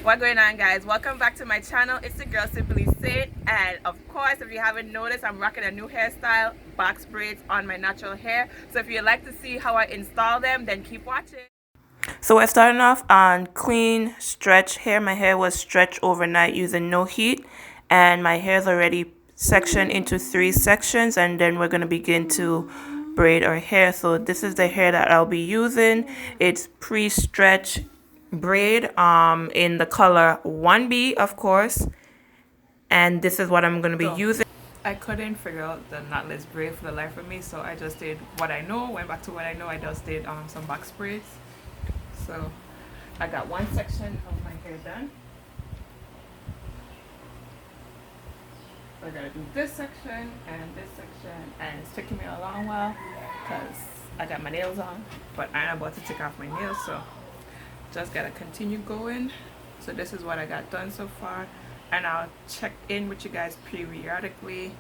What's going on, guys? Welcome back to my channel. It's the girl Simply Saint, and of course, if you haven't noticed, I'm rocking a new hairstyle, box braids on my natural hair. So if you'd like to see how I install them, then keep watching. So we're starting off on clean stretch hair. My hair was stretched overnight using no heat, and my hair is already sectioned into 3 sections, and then we're going to begin to braid our hair. So this is the hair that I'll be using. It's pre-stretch braid in the color 1B, of course, and this is what I'm going to be using. I couldn't figure out the knotless braid for the life of me, so I just did what I know, went back to what I know. I just did some box braids. So I got one section of my hair done. So I gotta do this section and this section, and it's taking me a long while because I got my nails on, but I'm about to take off my nails, so just gotta continue going. So this is what I got done so far, and I'll check in with you guys periodically.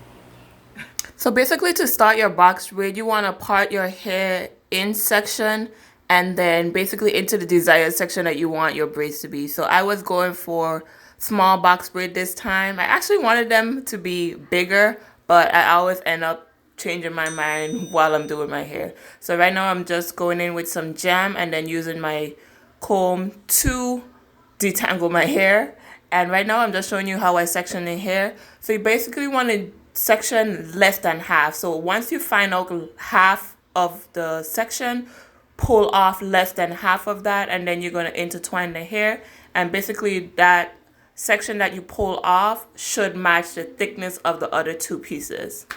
So basically, to start your box braid, you want to part your hair in section and then basically into the desired section that you want your braids to be. So I was going for small box braid this time. I actually wanted them to be bigger, but I always end up changing my mind while I'm doing my hair. So right now I'm just going in with some jam and then using my comb to detangle my hair. And right now I'm just showing you how I section the hair. So you basically want to section less than half. So once you find out half of the section, pull off less than half of that, and then you're going to intertwine the hair. And basically that section that you pull off should match the thickness of the other 2 pieces.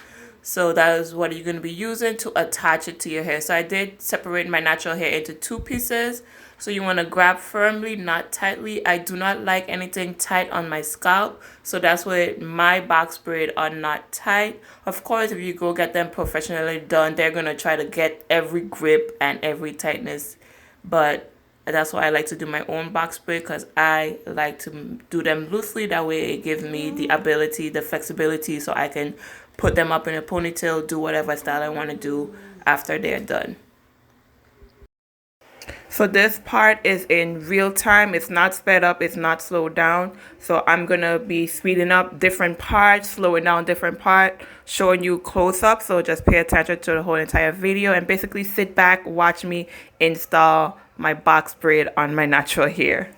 So that is what you're going to be using to attach it to your hair. So I did separate my natural hair into 2 pieces. So you want to grab firmly, not tightly. I do not like anything tight on my scalp. So that's why my box braid are not tight. Of course, if you go get them professionally done, they're going to try to get every grip and every tightness. But that's why I like to do my own box braid, because I like to do them loosely. That way it gives me the ability, the flexibility, so I can put them up in a ponytail, do whatever style I want to do after they're done. So this part is in real time. It's not sped up, it's not slowed down. So I'm going to be speeding up different parts, slowing down different part, showing you close up. So just pay attention to the whole entire video and basically sit back, watch me install my box braid on my natural hair.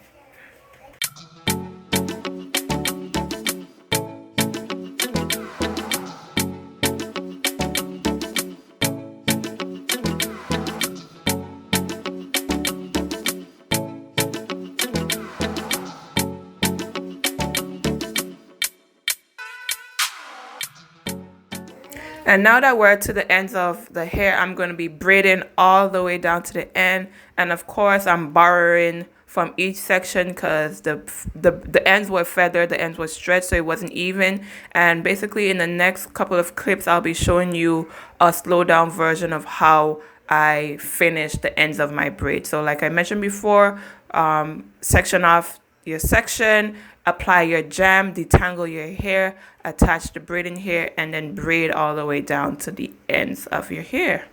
And now that we're to the ends of the hair, I'm going to be braiding all the way down to the end. And of course, I'm borrowing from each section because the ends were feathered, the ends were stretched, so it wasn't even. And basically in the next couple of clips, I'll be showing you a slow down version of how I finish the ends of my braid. So like I mentioned before, section off your section, apply your jam, detangle your hair, attach the braiding hair, and then braid all the way down to the ends of your hair.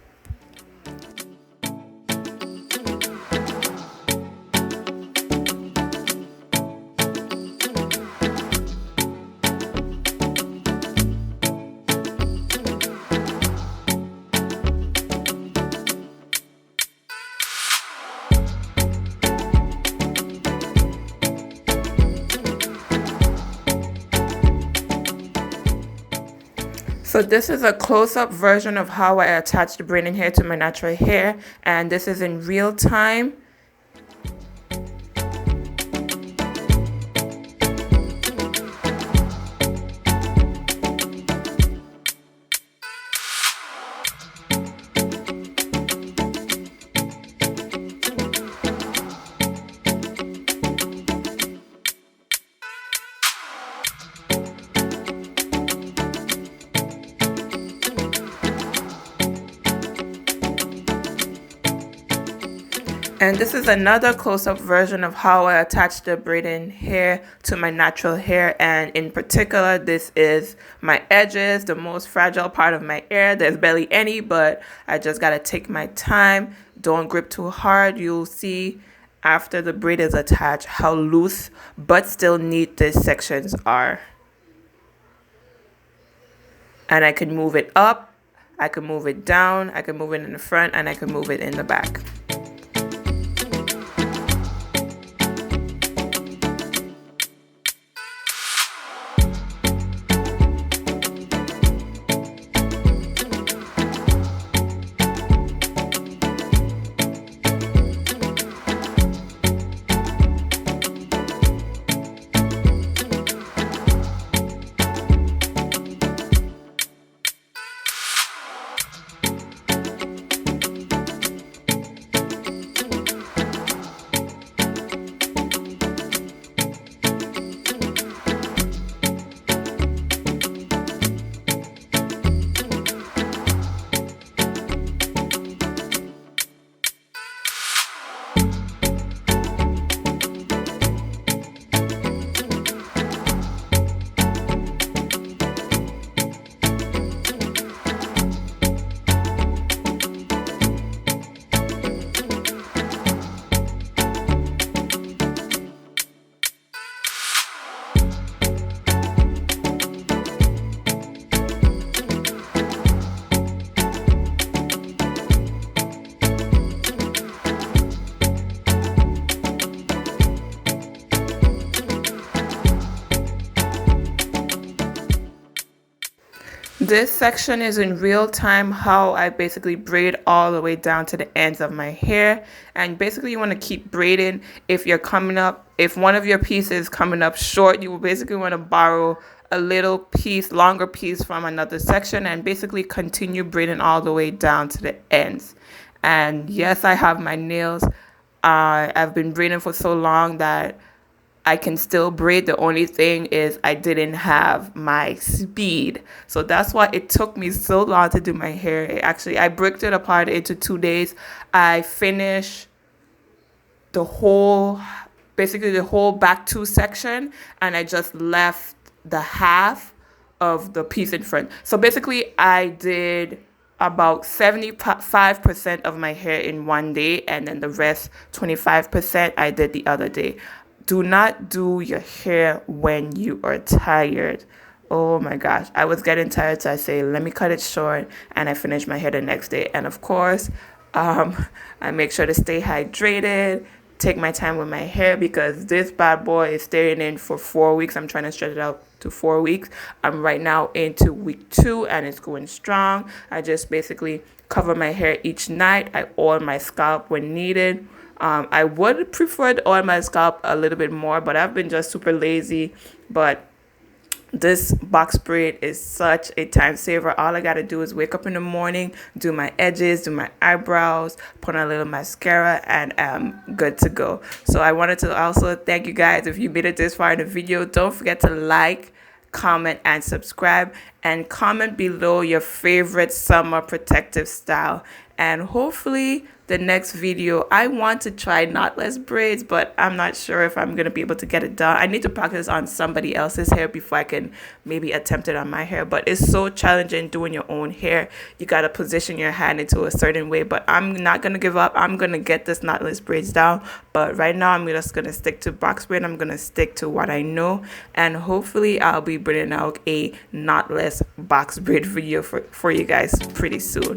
So this is a close-up version of how I attach the braiding hair to my natural hair, and this is in real time. And this is another close-up version of how I attach the braiding hair to my natural hair. And in particular, this is my edges, the most fragile part of my hair. There's barely any, but I just got to take my time. Don't grip too hard. You'll see after the braid is attached how loose but still neat these sections are. And I can move it up, I can move it down, I can move it in the front, and I can move it in the back. This section is in real time how I basically braid all the way down to the ends of my hair. And basically you want to keep braiding. If you're coming up, if one of your pieces is coming up short, you will basically want to borrow a little piece, longer piece from another section and basically continue braiding all the way down to the ends. And yes, I have my nails. I've been braiding for so long that I can still braid. The only thing is I didn't have my speed. So that's why it took me so long to do my hair. I broke it apart into 2 days. I finished basically the whole back two section, and I just left the half of the piece in front. So basically I did about 75% of my hair in one day, and then the rest 25% I did the other day. Do not do your hair when you are tired. Oh my gosh, I was getting tired, so I say, let me cut it short, and I finish my hair the next day. And of course, I make sure to stay hydrated, take my time with my hair, because this bad boy is staying in for 4 weeks. I'm trying to stretch it out to 4 weeks. I'm right now into week 2, and it's going strong. I just basically cover my hair each night. I oil my scalp when needed. I would prefer to oil my scalp a little bit more, but I've been just super lazy. But this box braid is such a time saver. All I gotta do is wake up in the morning, do my edges, do my eyebrows, put on a little mascara, and I'm good to go. So I wanted to also thank you guys. If you made it this far in the video, don't forget to like, comment, and subscribe, and comment below your favorite summer protective style. And hopefully the next video, I want to try knotless braids, but I'm not sure if I'm going to be able to get it done. I need to practice on somebody else's hair before I can maybe attempt it on my hair. But it's so challenging doing your own hair. You got to position your hand into a certain way. But I'm not going to give up. I'm going to get this knotless braids down. But right now, I'm just going to stick to box braid. I'm going to stick to what I know. And hopefully, I'll be bringing out a knotless box braid video for you guys pretty soon.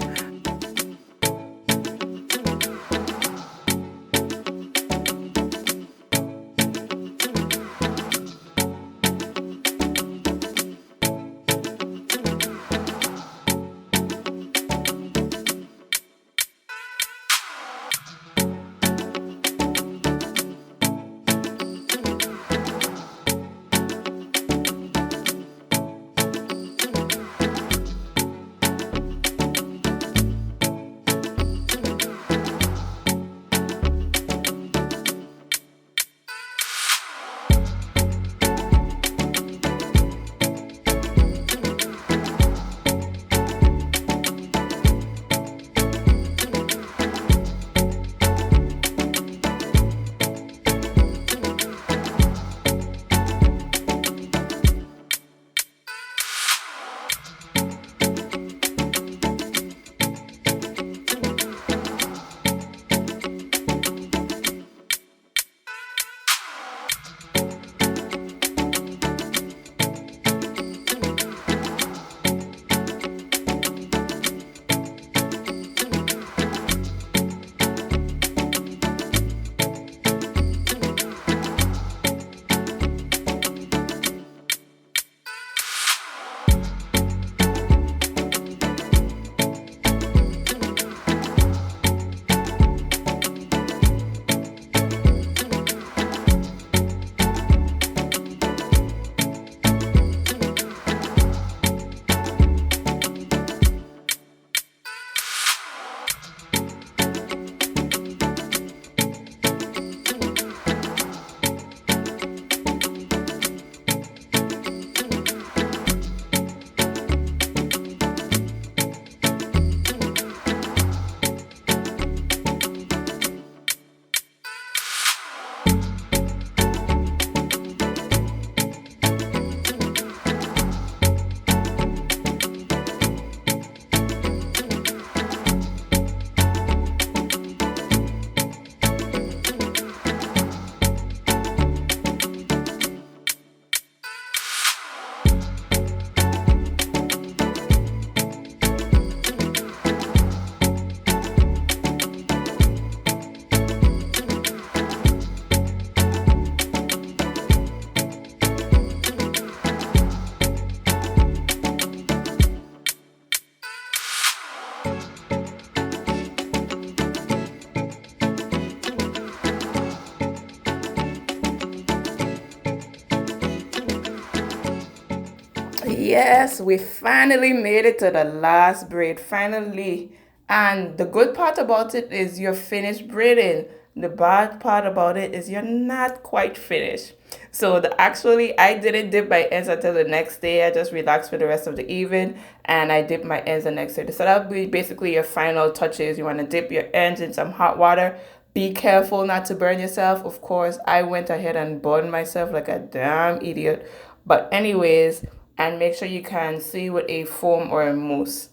Yes, we finally made it to the last braid, finally. And the good part about it is you're finished braiding. The bad part about it is you're not quite finished. So actually, I didn't dip my ends until the next day. I just relaxed for the rest of the evening, and I dipped my ends the next day. So that'll be basically your final touches. You want to dip your ends in some hot water. Be careful not to burn yourself. Of course, I went ahead and burned myself like a damn idiot. But anyways, and make sure you can seal with a foam or a mousse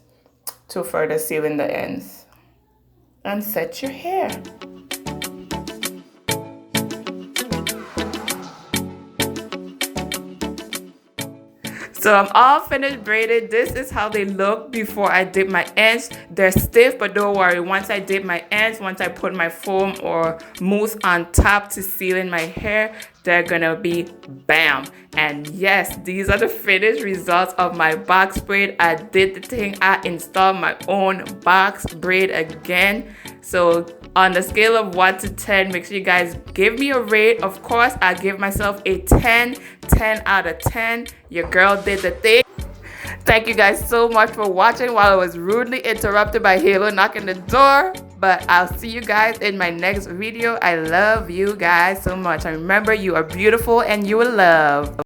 to further seal in the ends. And set your hair. So I'm all finished braided. This is how they look before I dip my ends. They're stiff, but don't worry. Once I dip my ends, once I put my foam or mousse on top to seal in my hair, they're gonna be bam. And yes, these are the finished results of my box braid. I did the thing. I installed my own box braid again. So on the scale of 1 to 10, make sure you guys give me a rate. Of course, I give myself a 10 out of 10. Your girl did the thing. Thank you guys so much for watching while I was rudely interrupted by Halo knocking the door. But I'll see you guys in my next video. I love you guys so much. And remember, you are beautiful and you are loved.